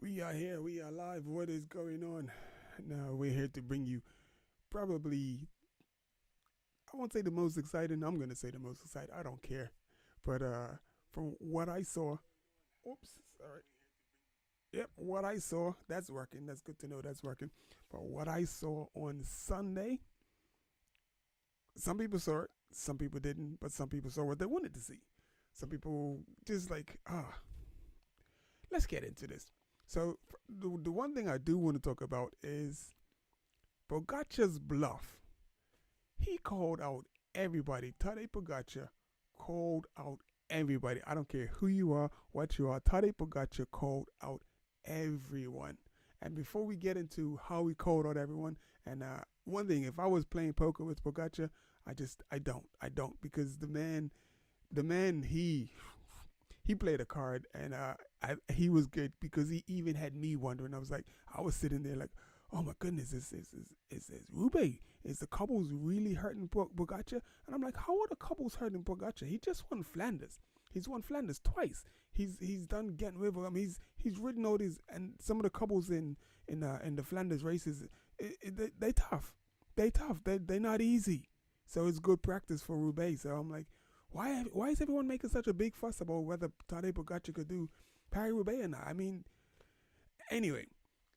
We are here. We are live. What is going on? Now we're here to bring you probably, I won't say the most exciting. I'm going to say the most exciting. I don't care. But from what I saw, oops, sorry. Yep, what I saw, that's working. That's good to know that's working. But what I saw on Sunday, some people saw it, some people didn't, but some people saw what they wanted to see. Some people just like, let's get into this. So the one thing I do want to talk about is Pogacar's bluff. He called out everybody. Tadej Pogacar called out everybody. I don't care who you are, what you are. Tadej Pogacar called out everyone. And before we get into how he called out everyone, and one thing, if I was playing poker with Pogacar, I don't, because the man, he played a card, and he was good because he even had me wondering. I was sitting there like, oh my goodness, is Roubaix, is the couples really hurting Pogacar? And I'm like, how are the couples hurting Pogacar? He just won Flanders. He's won Flanders twice. He's done getting river. I mean, he's ridden all these, and some of the couples in the Flanders races, they tough. They tough. They're not easy. So it's good practice for Roubaix. So I'm like, why is everyone making such a big fuss about whether Tadej Pogacar could do Paris-Roubaix or not? I mean, anyway,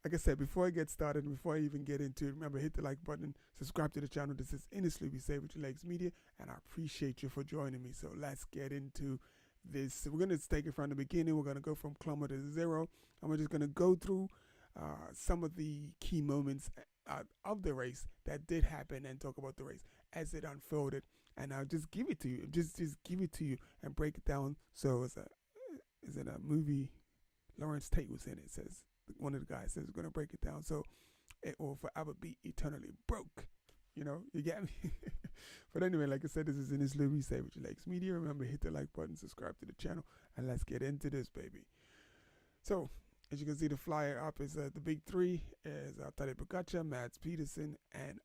like I said, before I get started, before I even get into it, remember, hit the like button, subscribe to the channel. This is Innocently We Say With Your Legs Media, and I appreciate you for joining me. So let's get into this. We're going to take it from the beginning. We're going to go from kilometer 0, and we're just going to go through some of the key moments of the race that did happen and talk about the race as it unfolded, and I'll just give it to you, just give it to you and break it down. So is it a movie? Lawrence Tate was in it. Says one of the guys says we're gonna break it down so it will forever be eternally broke. You get me? But anyway, like I said, this is Innocently We Say With Your Legs Media. Remember, hit the like button, subscribe to the channel, and let's get into this, baby. So as you can see, the flyer up is the big three is Tadej Pogacar, Mads Pedersen, and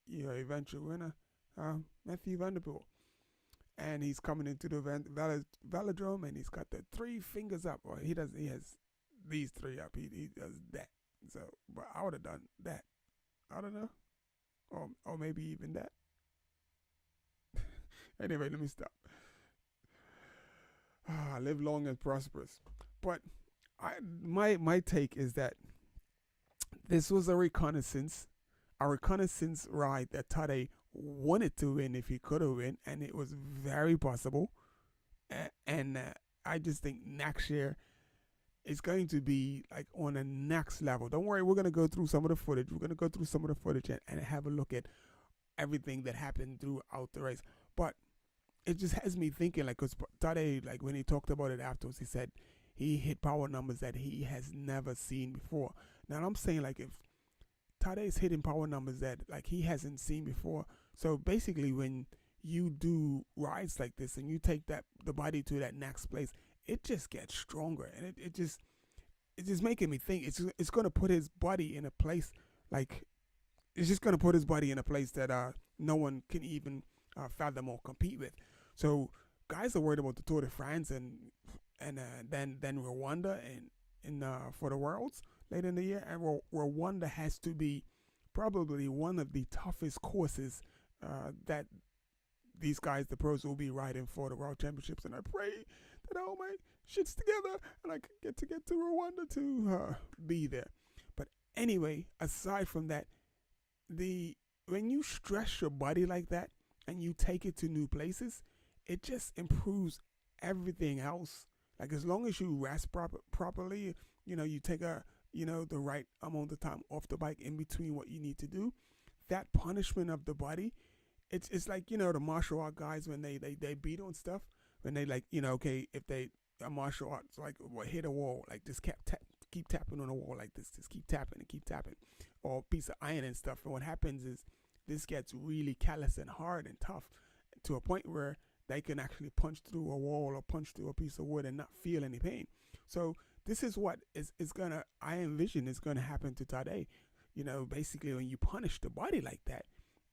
your eventual winner, Mathieu van der Poel. And he's coming into the velodrome, and he's got the 3 fingers up. Or he has these 3 up. He does that. So, but I would have done that. I don't know. Or maybe even that. Anyway, let me stop. Live long and prosperous. But my take is that this was a reconnaissance ride that Tadej wanted to win if he could have win, and it was very possible. And I just think next year is going to be like on a next level. Don't worry, we're going to go through some of the footage. We're going to go through some of the footage and have a look at everything that happened throughout the race. But it just has me thinking, like, because Tadej, like when he talked about it afterwards, he said he hit power numbers that he has never seen before. Now I'm saying, like, if Tadej is hitting power numbers that like he hasn't seen before, so basically when you do rides like this and you take the body to that next place, it just gets stronger, and it's just making me think it's going to put his body in a place, like it's just going to put his body in a place that no one can even fathom or compete with. So guys are worried about the Tour de France and then Rwanda and for the Worlds later in the year, and Rwanda has to be probably one of the toughest courses that these guys, the pros, will be riding for the World Championships. And I pray that all my shit's together and I can get to Rwanda to be there. But anyway, aside from that, when you stress your body like that and you take it to new places, it just improves everything else. Like, as long as you rest properly, you take the right amount of time off the bike in between what you need to do, that punishment of the body, it's like, the martial art guys when they beat on stuff, when they, like, okay, if they a martial arts, like, hit a wall, like, just keep tapping on a wall like this, just keep tapping, or a piece of iron and stuff. And what happens is this gets really callous and hard and tough to a point where they can actually punch through a wall or punch through a piece of wood and not feel any pain. So this is what I envision is gonna happen to Tadej. Basically, when you punish the body like that,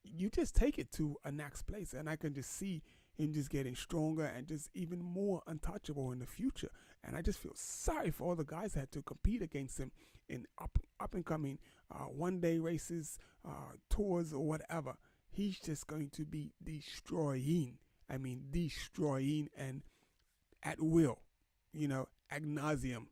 you just take it to a next place. And I can just see him just getting stronger and just even more untouchable in the future. And I just feel sorry for all the guys that had to compete against him in up and coming 1 day races, tours, or whatever. He's just going to be destroying. I mean, destroying and at will, ad nauseum,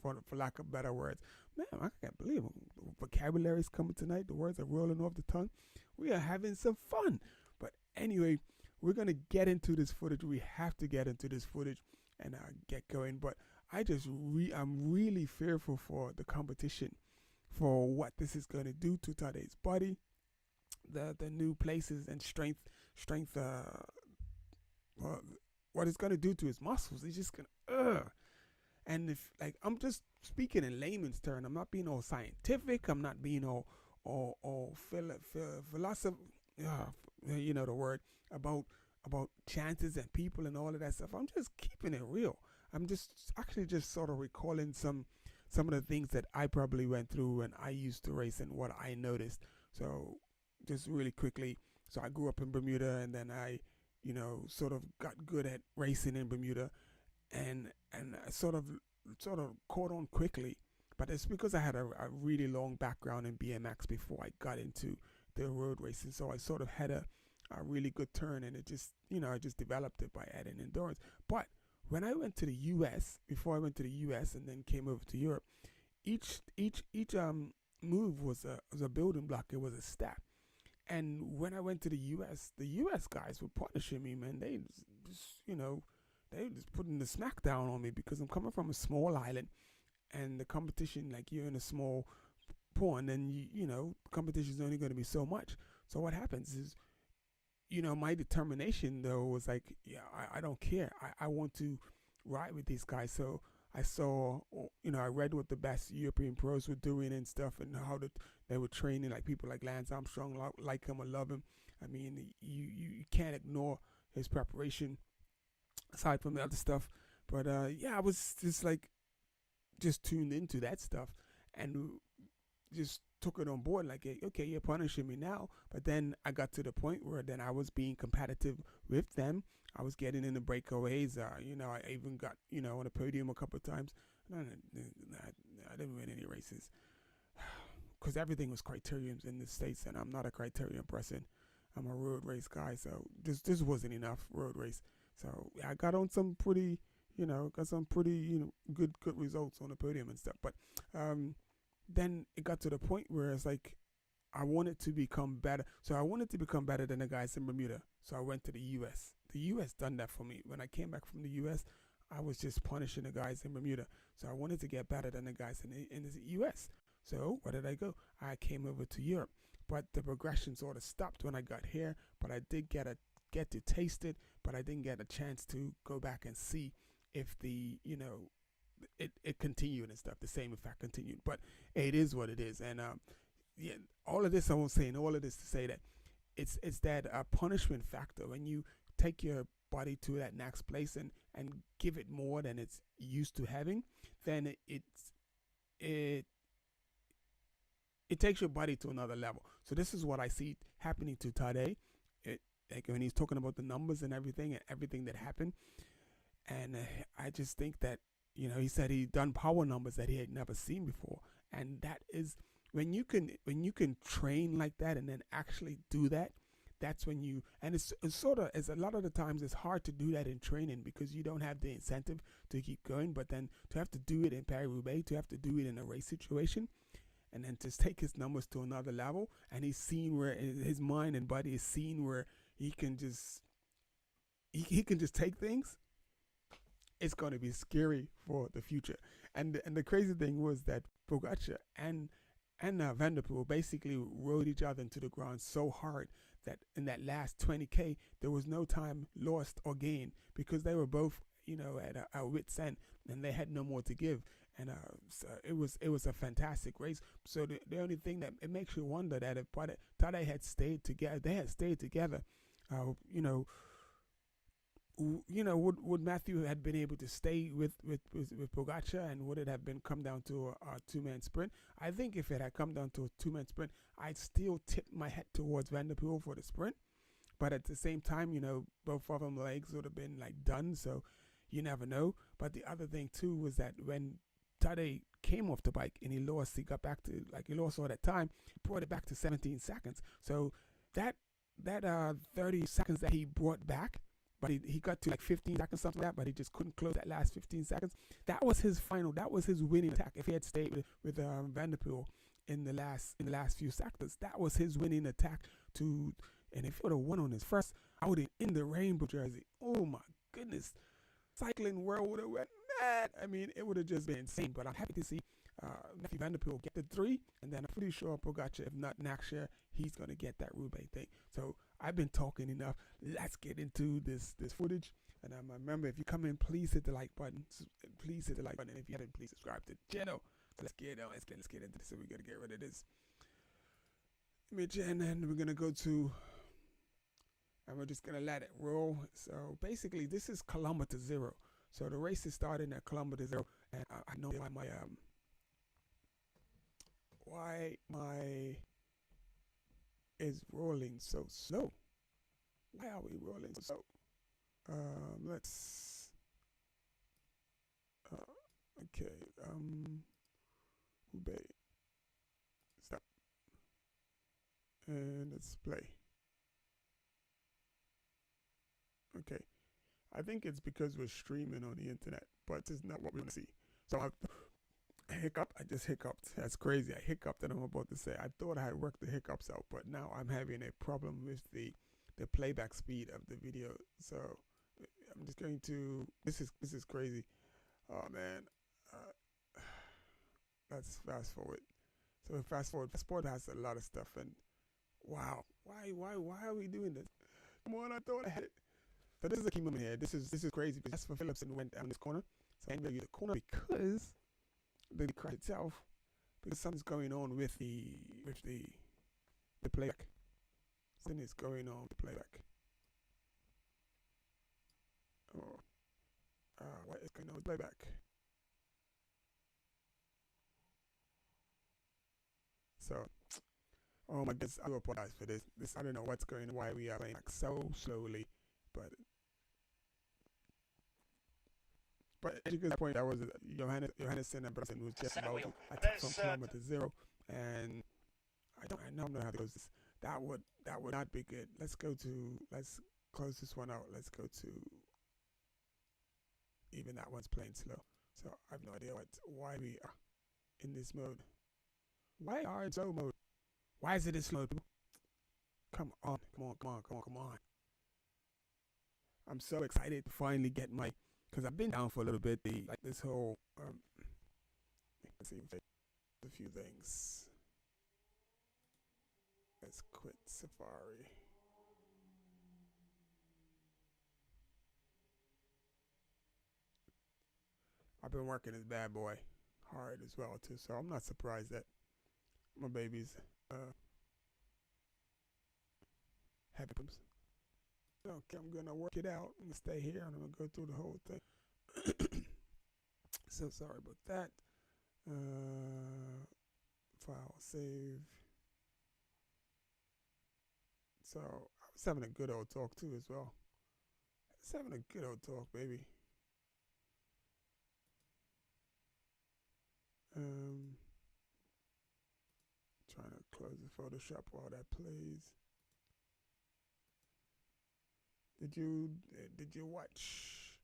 for lack of better words. Man, I can't believe it. The vocabulary's coming tonight. The words are rolling off the tongue. We are having some fun. But anyway, we're going to get into this footage. We have to get into this footage and get going. But I'm really fearful for the competition, for what this is going to do to Tade's body, the new places and strength, what it's going to do to his muscles. It's just going to, And if, like, I'm just speaking in layman's term, I'm not being all scientific, I'm not being all philosophy, the word, about chances and people and all of that stuff. I'm just keeping it real. I'm just actually just sort of recalling some of the things that I probably went through when I used to race and what I noticed. So just really quickly, so I grew up in Bermuda, and then I, sort of got good at racing in Bermuda, and I sort of caught on quickly. But it's because I had a really long background in BMX before I got into the road racing. So I sort of had a really good turn, and it just, I just developed it by adding endurance. But when I went to the US, before I went to the US and then came over to Europe, each move was a building block. It was a step. And when I went to the US guys were punishing me, man. They just, they were just putting the smack down on me because I'm coming from a small island, and the competition, like, you're in a small pond, and competition is only going to be so much. So what happens is, my determination though was like, yeah, I don't care. I want to ride with these guys. So I saw, I read what the best European pros were doing and stuff, and how they were training, like people like Lance Armstrong, like him, I love him. I mean, you can't ignore his preparation aside from the other stuff. But I was just tuned into that stuff and just took it on board, like, hey, okay, you're punishing me now. But then I got to the point where then I was being competitive with them. I was getting in the breakaways. I even got, on the podium a couple of times. I didn't win any races because everything was criteriums in the States, and I'm not a criterium person. I'm a road race guy, so this wasn't enough road race. So I got on some pretty, good results on the podium and stuff. But then it got to the point where it's like, I wanted to become better. So I wanted to become better than the guys in Bermuda. So I went to the US. The US done that for me. When I came back from the US, I was just punishing the guys in Bermuda. So I wanted to get better than the guys in the US. So where did I go? I came over to Europe. But the progression sort of stopped when I got here. But I did get to taste it. But I didn't get a chance to go back and see if it continued and stuff, the same effect continued. But it is what it is. And all of this, I won't say, and all of this to say that it's that punishment factor. When you take your body to that next place and give it more than it's used to having, then it takes your body to another level. So this is what I see happening to Tade. Like when he's talking about the numbers and everything that happened. And I just think that, he said he'd done power numbers that he had never seen before. And that is, when you can train like that and then actually do that, that's when it's sort of, as a lot of the times it's hard to do that in training because you don't have the incentive to keep going. But then to have to do it in Paris-Roubaix, to have to do it in a race situation, and then to take his numbers to another level, and he's seen where his mind and body is seen where he can just take things. It's going to be scary for the future. And the crazy thing was that Pogacar and Van der Poel basically rode each other into the ground so hard that in that last 20K, there was no time lost or gained because they were both, at a wit's end, and they had no more to give. And so it was a fantastic race. So the only thing that it makes you wonder that if Tade had stayed together, would Matthew had been able to stay with Pogacar, and would it have been come down to a two-man sprint? I think if it had come down to a two-man sprint, I'd still tip my head towards Van der Poel for the sprint. But at the same time, both of them legs would have been like done. So you never know. But the other thing too was that when Tade came off the bike and he got back to like he lost all that time, he brought it back to 17 seconds. So that 30 seconds that he brought back, but he got to like 15 seconds, something like that, but he just couldn't close that last 15 seconds. That was his winning attack. If he had stayed with Van der Poel in the last few sectors, that was his winning attack to. And if he would have won on his first outing in the rainbow jersey, oh my goodness, cycling world would have went mad. I mean, it would have just been insane. But I'm happy to see Matthew Van der Poel get the 3, and then I'm pretty sure Pogacar, if not next year, he's gonna get that Roubaix thing. So I've been talking enough. Let's get into this footage. And remember, if you come in, please hit the like button. Please hit the like button. And if you haven't, please subscribe to the channel. So let's get into this. So we're gonna get rid of this image, and then we're gonna go to. And we're just gonna let it roll. So basically, this is kilometer 0. So the race is starting at kilometer 0, and I know why my is rolling so slow. Why are we rolling so slow? Let's. Okay. Roubaix. Stop. And let's play. Okay, I think it's because we're streaming on the internet, but it's not what we want to see. So I just hiccuped. That's crazy. I hiccuped and I'm about to say, I thought I had worked the hiccups out, but now I'm having a problem with the playback speed of the video. So I'm just going to, this is crazy. Oh man, let's fast forward. So fast forward. Fast forward has a lot of stuff, and wow, why are we doing this? Come on, I thought I had it. So this is a key moment here. This is crazy because Jasper Philipsen went down this corner. So I'm going to use the corner because the crash itself, because something's going on with the playback. Something is going on with the playback. Oh, what is going on with playback? So, oh my goodness, I do apologize for this. I don't know what's going on, why we are playing back so slowly, but as you can point, that was Johannesson and Brunson was just about to attack from kilometer 0, and I don't know how to close this. That would not be good. Let's close this one out. Let's go to, even that one's playing slow. So I have no idea why we are in this mode. Why are it slow mode? Why is it in slow? Come on. I'm so excited to finally get my. Because I've been down for a little bit. This whole, let's see, a few things. Let's quit Safari. I've been working this bad boy hard as well too, so I'm not surprised that my baby's having problems. Okay, I'm gonna work it out and stay here, and I'm gonna go through the whole thing. So sorry about that. File save. So I was having a good old talk too as well. I was having a good old talk, baby. Trying to close the Photoshop while that plays. Did you watch?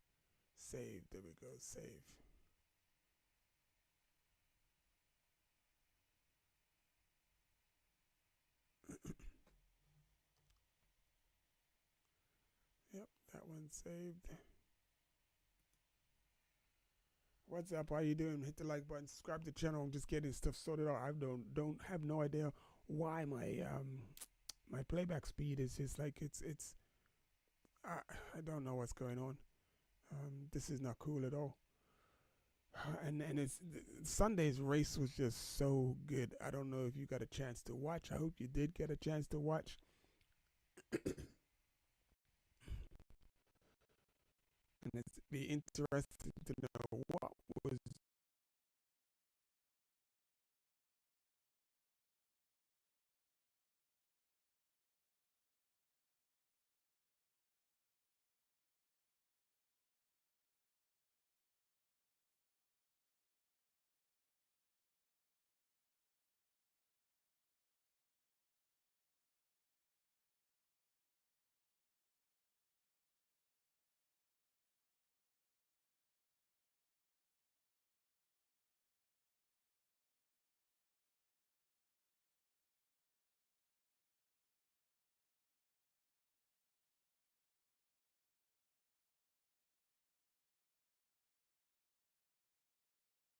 Save. There we go. Save. Yep, that one's saved. What's up? How you doing? Hit the like button, subscribe to the channel. I'm just getting stuff sorted out. I don't have no idea why my playback speed is just like it's I don't know what's going on. This is not cool at all. And it's Sunday's race was just so good. I don't know if you got a chance to watch. I hope you did get a chance to watch. And it's be interesting to know what was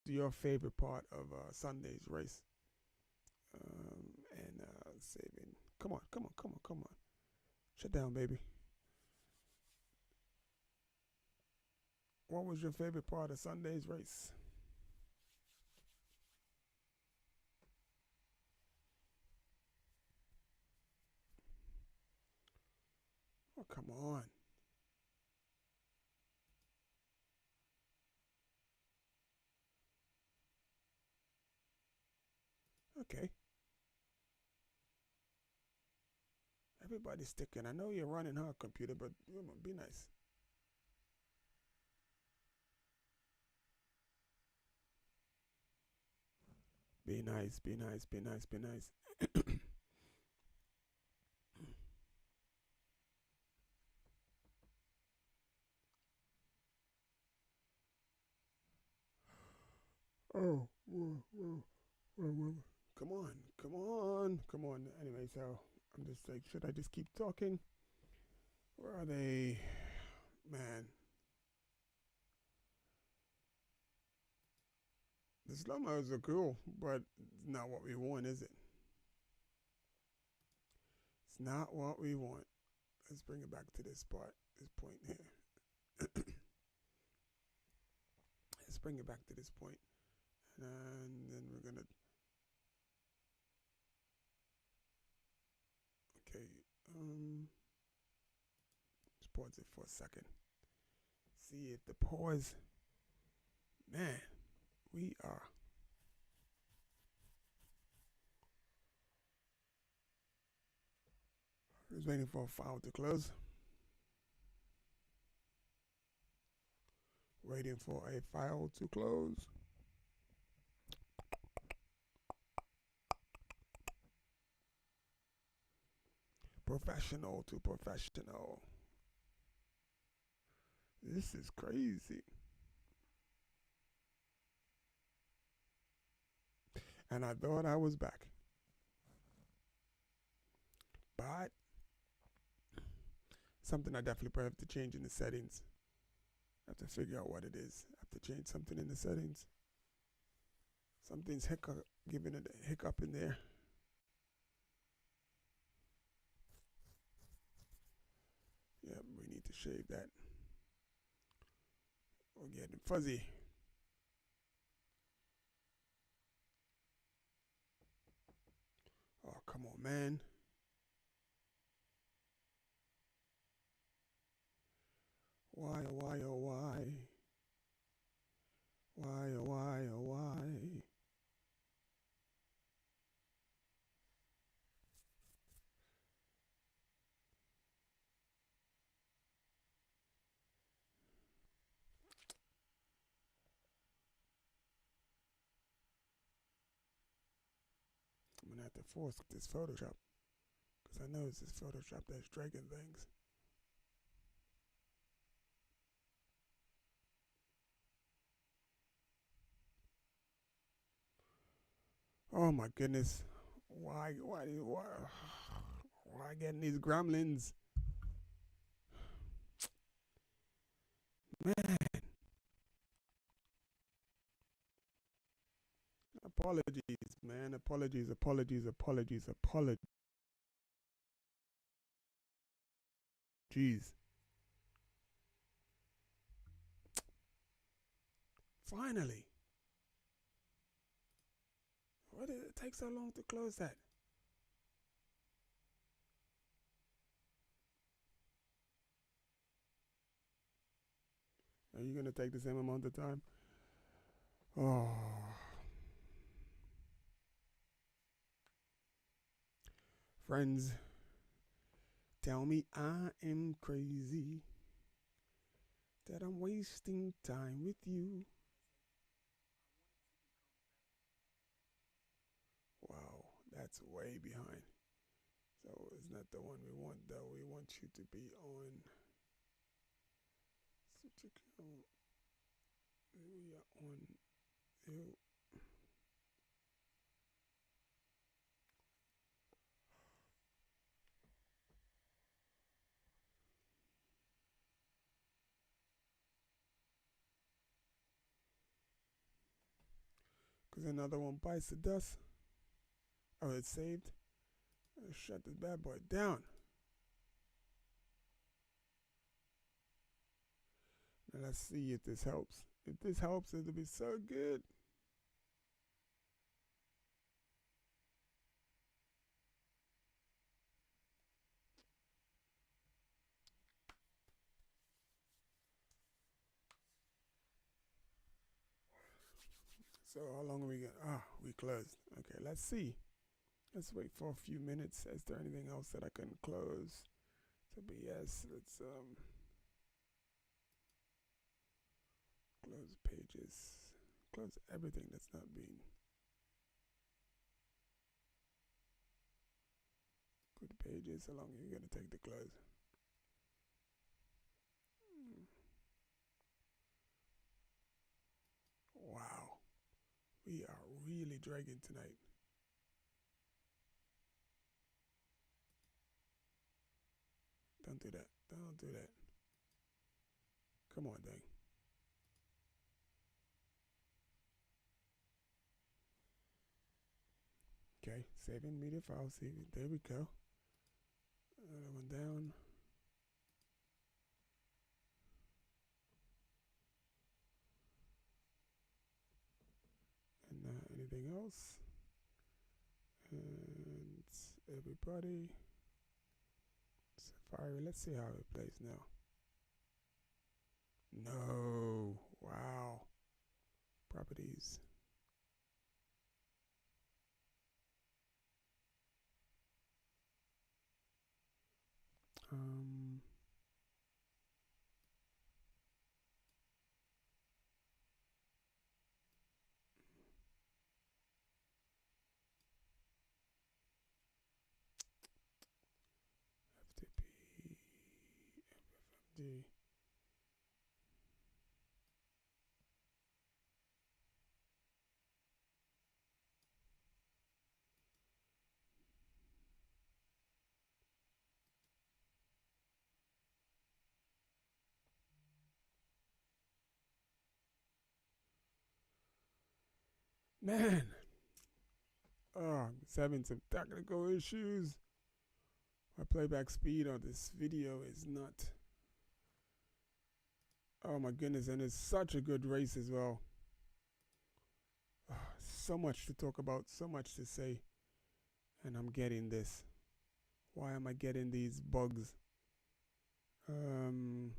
your favorite part of Sunday's race? And saving. Come on, come on, come on, come on. Shut down, baby. What was your favorite part of Sunday's race? Oh, come on. Okay. Everybody's sticking. I know you're running hard, computer, but be nice. Be nice, be nice, be nice, be nice. Oh, whoa, whoa, whoa, whoa. Come on, come on, come on. Anyway, so I'm just like, should I just keep talking? Where are they? Man. The slow mo's are cool, but it's not what we want, is it? It's not what we want. Let's bring it back to this part, this point here. Let's bring it back to this point. And then we're gonna. Okay. Let's pause it for a second. See if the pause. Man, we are. Just waiting for a file to close. Waiting for a file to close. Professional to professional. This is crazy. And I thought I was back. But something I definitely probably have to change in the settings. I have to figure out what it is. I have to change something in the settings. Something's giving it a hiccup in there. Yeah, we need to shave that. We're getting fuzzy. Oh, come on, man. Why, oh, why, oh, why? Why, oh, why, oh, why? I'm going to have to force this Photoshop. Because I know it's this Photoshop that's dragging things. Oh my goodness. Why getting these gremlins? Man. Apologies, man. Apologies, apologies, apologies, apologies. Finally. Why did it take so long to close that? Are you going to take the same amount of time? Oh. Friends, tell me I am crazy, that I'm wasting time with you. Wow, that's way behind. So it's not the one we want, though. We want you to be on switch account. We are on you. Because another one bites the dust. Oh, it's saved. Let's shut this bad boy down. Now let's see if this helps. If this helps, it'll be so good. So how long are we going? We closed. Okay, let's see. Let's wait for a few minutes. Is there anything else that I can close? So, but yes, let's close pages. Close everything that's not being good pages. How long are you gonna take to close? Wow, we are really dragging tonight. Don't do that. Don't do that. Come on, dang. Okay, saving media file. Saving. There we go. Another one down. And anything else? And everybody. Safari. Let's see how it plays now. No. Wow. Properties. FTP, FFMD. Man, I'm having some technical issues. My playback speed on this video is not. Oh my goodness, and it's such a good race as well. So much to talk about, so much to say, and I'm getting this. Why am I getting these bugs? And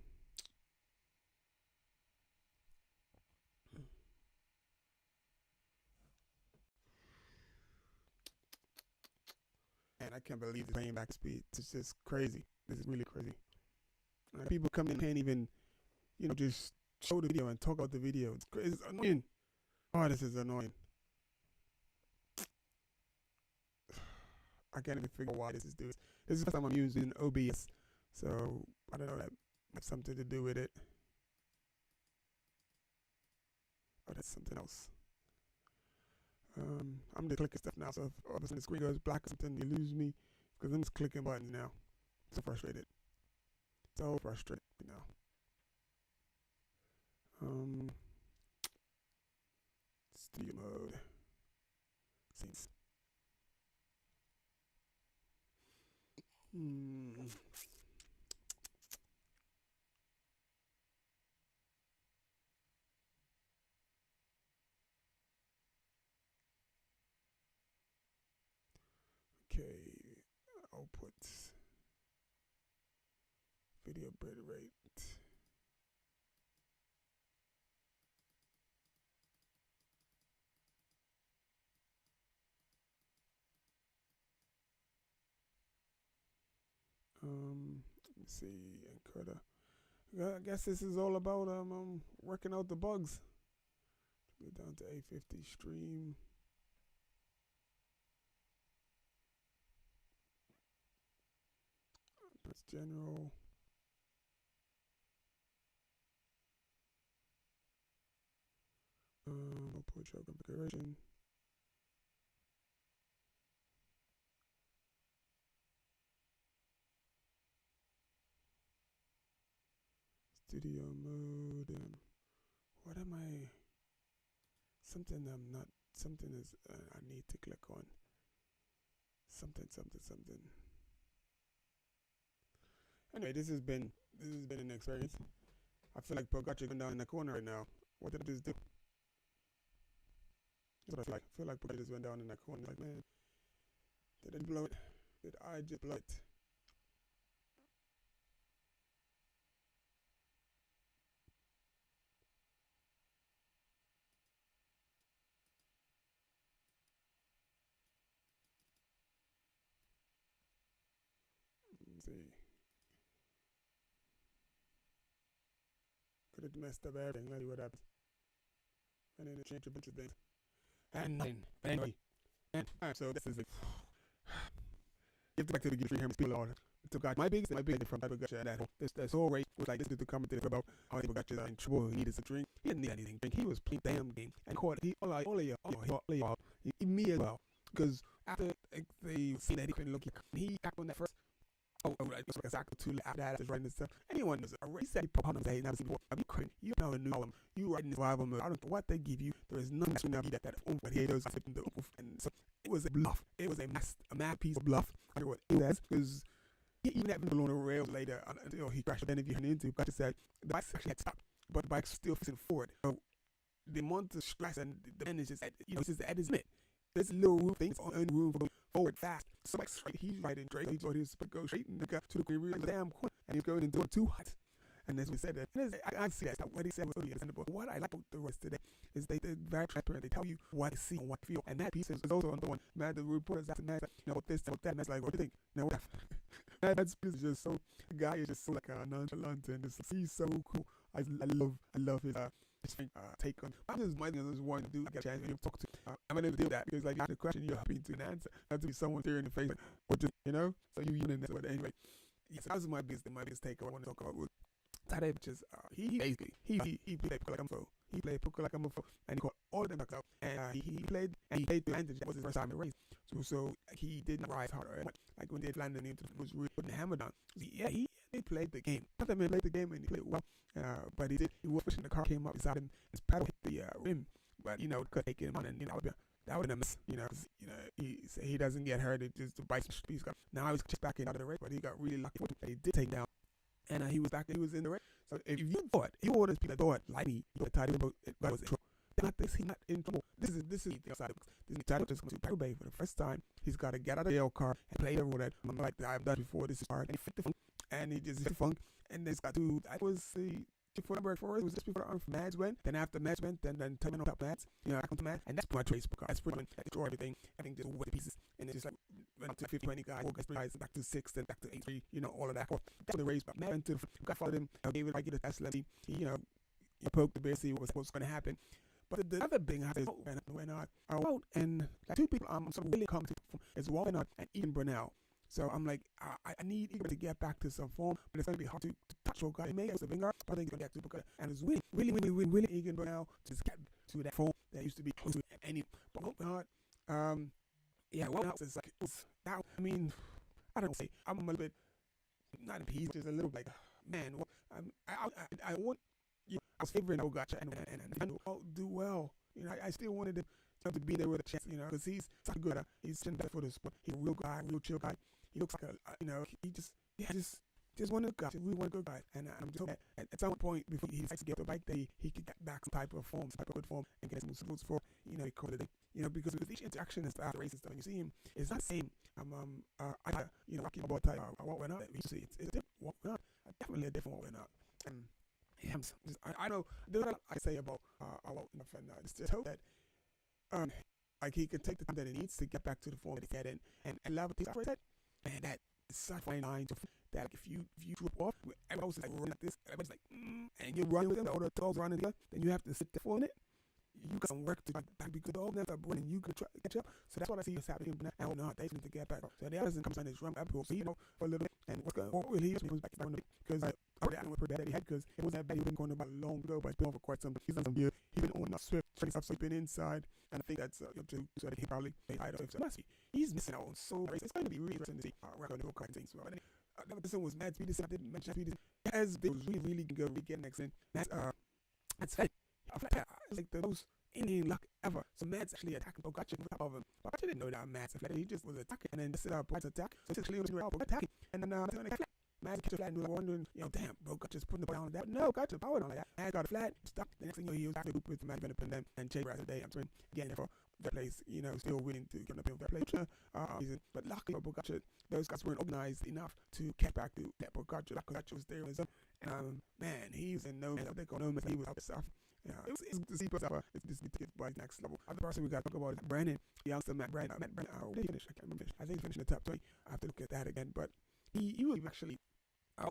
I can't believe the playback speed. It's just crazy. This is really crazy. People come in and can't even, just show the video and talk about the video. It's crazy. It's annoying. Oh, this is annoying. I can't even figure out why this is doing. This is the first time I'm using OBS, so I don't know that has something to do with it. Oh, that's something else. I'm just clicking stuff now, so if all of a sudden the screen goes black or something, you lose me because I'm just clicking buttons now. So frustrated. So frustrated now. Studio mode. Scenes. Okay, output, video bit rate. Let me see, encoder. I guess this is all about working out the bugs. Go down to 850 stream. Press general. Output show configuration. Studio mode. What am I? Something I'm not something is I need to click on something. Anyway, this has been an experience. I feel like Pogacar going down in the corner right now. What did I just do? That's what I feel like. I feel like Pogacar just went down in the corner. Like, man, did I blow it? Did I just blow it? Let's see. Could have messed up everything. Let's see what happens. And then it changed a bunch of things. And nothing. But anyway. And alright, so this is it. Get back to the free Hermes Peol order. So God, my biggest thing from Pogacar that this whole race was like this is the commentator about how Pogacar is in trouble. He needed some drink. He didn't need anything to drink. He was playing damn game and caught it. All of y'all, me as well. Because after they see that he couldn't look, he got on that first. Right. It's like exactly 2 after that, just writing this stuff. Anyone knows a race that he put on him that he never seen before. You couldn't. You know a new album. You writing survival mode. I don't know what they give you. There is nothing that should that but here those and so it was a bluff. It was a mad piece of bluff. I don't know what it was because even that been on the rails later until he crashed. Then if you into it, Pogacar said the bike actually had stopped, but the bike's still facing forward. So the amount of stress and the man is just at it's just at his limit. There's little room things on room for going forward fast. So like straight, he's riding Drake. He thought he was supposed to go straight and got to the real damn corner, and he's going and doing too hot. And as we said that, I see that. What he said was totally understandable. What I like about the rest today is they're very transparent. They tell you what they see and what they feel, and that piece is also on the one. Man, the reporters after that, what this, what that, and that's like, what do you think? No, what? That's just so. The guy is just so like nonchalant and he's so cool. I love his take on. I just might just want to do get a chance to talk to. I'm gonna do that because like you ask a question, you're happy to an answer, not to be someone there in the face, like, or just So you know that. But anyway, yes, that was my biggest take I want to talk about. Tadej, which is he basically he played Poker like I'm so. He played Poker like I'm a fool, and he caught all of them back out. And he played the advantage. That was his first time in the race. So he didn't rise harder. Like when they landed him, was really putting the hammer down. He played the game. Not that man played the game and he played well. But he was pushing the car, came up beside him, his paddle hit the rim. But could take him on, and that would have been a miss. He doesn't get hurt. It just the bike speeds got. Now he's back into the race, but he got really lucky. He did take down. And he was back. He was in the race. So if you thought you wanted people that thought like me, you tied him about it was in trouble. Not this. He's not in trouble. This is the outside of the box. This is tied just going to Roubaix for the first time. He's got to get out of the L car and play the road that I'm like I've done before. This is hard. And he fit the funk. And he just hit the funk. And then it's got to. I was before number 4. It was just before the Mads went. Then after Mads went, then Tillman on top of Mads. I come to Mads, and that's my trace because that's pretty much destroy everything. Everything just went to pieces. And it's just like went up to 50, 20 guys, 4 guys, back to 6, then back to 8, 3, all of that. That's the race, but Mads went to the got followed him. Gave it, I get a test. He poked the bear, see what was going to happen. But the other thing I said, when I wrote, and like 2 people I'm so really come to is Walnut and Ian Brunel. So I'm like, I need Egan to get back to some form, but it's going to be hard to touch your guy. He may have a finger, but I think he's going to get super. And it's really Egan Brunel to just get to that form that used to be close to any. But Walnut, Walnut is like, now, I mean, I don't say, I'm a little bit, not appeased, just a little like, man, I want, I was favoring Pogacar and do well. I still wanted him to be there with a chance, because he's such a good, he's better for the sport. He's a real guy, real chill guy. He looks like he just one of the guys, really one good guy. And I'm just hoping that at some point before he decides to get the bike, that he could get back some type of good form, and get some moves for, he call it, because with each interaction and stuff, race and stuff, and you see him, it's not the same. Rocky about type, what went out, you see, it's a different what went out, definitely a different what went out. And I know there's a lot I say about my friend. Just hope that like he can take the time that he needs to get back to the form that he had in, and love things I said, and that is such a fine line to that like if you drop off, everybody else is like running like this, everybody's like, and you're running with them, all the dogs running together, then you have to sit there for it. You got some work to do because all them are running, you can try to catch up. So that's what I see is happening now. I don't know how they need to get back. So the other thing comes on his run up, so for a little bit, and what's going on? He was back on the because I don't know what bad he had because it wasn't that bad. He's been going about long ago, but it's been over quite some. He's done some years. He's been on Swift training stuff, so he's been inside, and I think that's too. So I think he probably made title. So he's missing out on so much. It's going to be really interesting to see how we're going to go kind of things. This one was Mad Speed. I didn't mention Speed. As they was really good. We get next in. That's fake. I feel like those any luck ever. So Matt's actually attacking Pogacar on top of him. Pogacar didn't know that Matt's flat. He just was attacking, and then just Pogacar's attack. So it's actually attacking, and then Matt catch a flat and was wondering, damn, Pogacar just putting the power on that. But no, Pogacar powered on like that. Matt got a flat, stuck. The next thing you know, he was after the with Matt Van Der and Chase Brass today. I'm sorry, again for that place, still willing to give up that place. But luckily for Pogacar, those guys weren't organized enough to catch back to that Pogacar. Pogacar was there. Man, he was in no man's. They call no man's. He was out of stuff. It's to see Pogacar. It's just to get by next level. Other person we got to talk about is Brandon. The youngster Matt Brandon. Did he finish? I can't remember. I think he finished in the top 20. I have to look at that again. But he was actually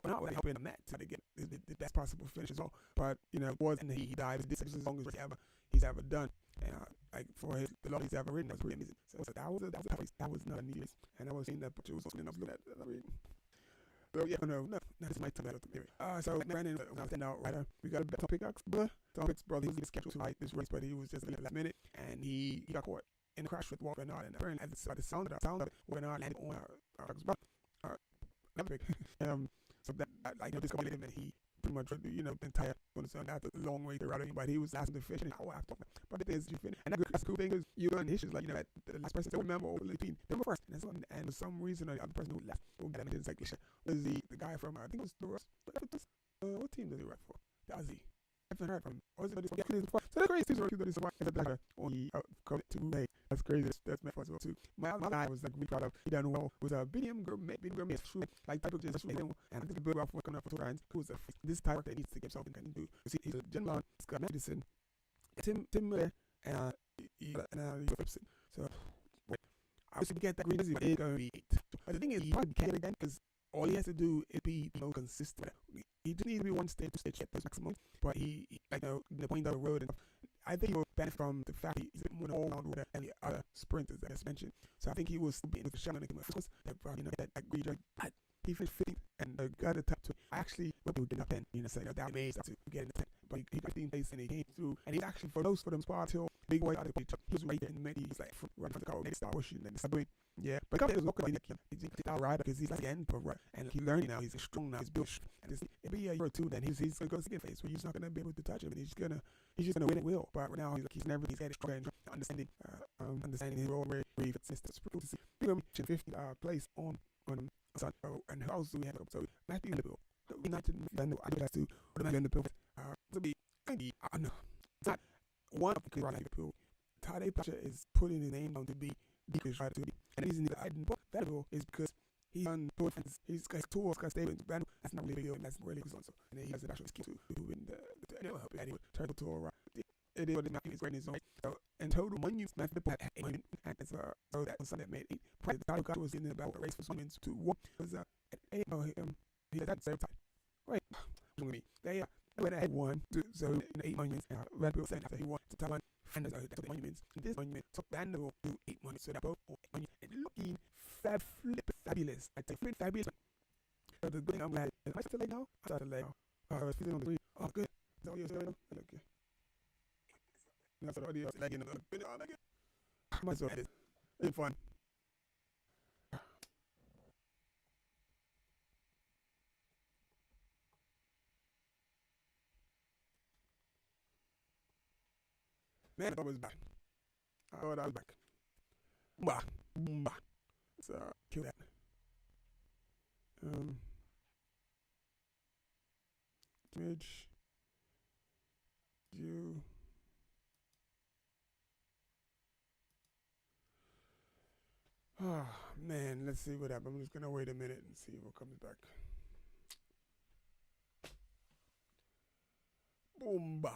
not really helping Matt to get the best possible finish as well. But and he died. This is the longest race he's ever done. And like for the longest he's ever ridden, that was pretty amazing. So that was a tough race. That was not an easy race. And I was seeing that picture. I was looking at that reading. So yeah, no, that's my time. So Brandon was a standout rider. We got a bet on Pickaxe, brother. Tom Pick's brother, he was scheduled to ride this race, but he was just in the last minute, and he got caught in a crash with Walter Bernard. And apparently, as the sound of it, Bernard landed on Pick's brother. Another pick. So that this couple him, and he pretty much the entire that's a long way to ride anybody. He was asking to finish an hour after. But the thing is, you finish, and that's the cool thing is you learn issues like at the last person to remember over the team. They were first, and for some reason the other person who left who got him in cycling was the guy from I think it was the Ross. What team did he ride for? That was he. I haven't heard from him. Or was it so that's crazy. He's working to survive the blacker only outcome to Roubaix. That's crazy. That's meant for us too. My guy was like really proud of. He done well. Was a medium Grammy shoe like type of just and I think the build off working up for 2 rounds. Who's this type that needs to get something can do. You see, he's a Jim Long, Scott Madison, Tim Miller, and Gibson. So wait, I was to get that green is going to be 8. But the thing is, he probably can't again because all he has to do is be consistent. He just needs to be one stage to stage at this maximum. But he the point of the road and stuff. I think he will benefit from the fact he's a more all-round rider than the other sprinters that I just mentioned. So I think he will still be in the shot and that probably that region. But he finished 15th and got the top 2. I actually would be getting up 10 that amazed to get in the 10. But he got 15th place and he came through. And he's actually for them spots till big boy out of the picture. He was right there in the middle. He's like running for the car, start pushing and start doing. Yeah, but he was looking like he's a rider because he's like the end of right. And he's learning now. He's strong now. He's built. And it'll be a year or 2. Then he's gonna go to second phase where he's not gonna be able to touch him. And he's just gonna win at will. But right now he's getting stronger and understanding his role where he fits. It's pretty cool to see. We're gonna be 50th place on Sun. And who else do we have? So Matthew Liverpool. United. I have to put him in the Peol. To be I don't know. It's not one of the kids running Liverpool. Tadej Pogacar is putting his name down to be because right to be. And the reason that I didn't book Vanderbilt is because he's on tour fans. He's got tours, got stable in Vanderbilt. That's not really a big deal, and that's really good. So, and then he has the actual skill to win the help it anyway. Turtle tour, right? It is what Matthew is great in his own way. So, in total, one youth Matthew had 8 million. And so that was something that made 8. Probably the title was in about a race for some wins to 1. Was at 8. He had that same time. Right. They went at 1, so in 8 monuments, Vanderbilt said after he won the top 1, and that's the monuments. And this monument took Vanderbilt to 8 monuments, so that both 8 monuments. And looking fabulous. I think fabulous. So the good thing I'm glad. Am I still late now? I started late. I was feeling on the 3. Oh, good. Is that audio still right now? Okay. That's the audio. Like in the video. I might as well edit. It's fun. Man, I thought I was back. Bah. Let's kill that. Image. View. Oh, man, let's see what happens. I'm just going to wait a minute and see what comes back. Boomba.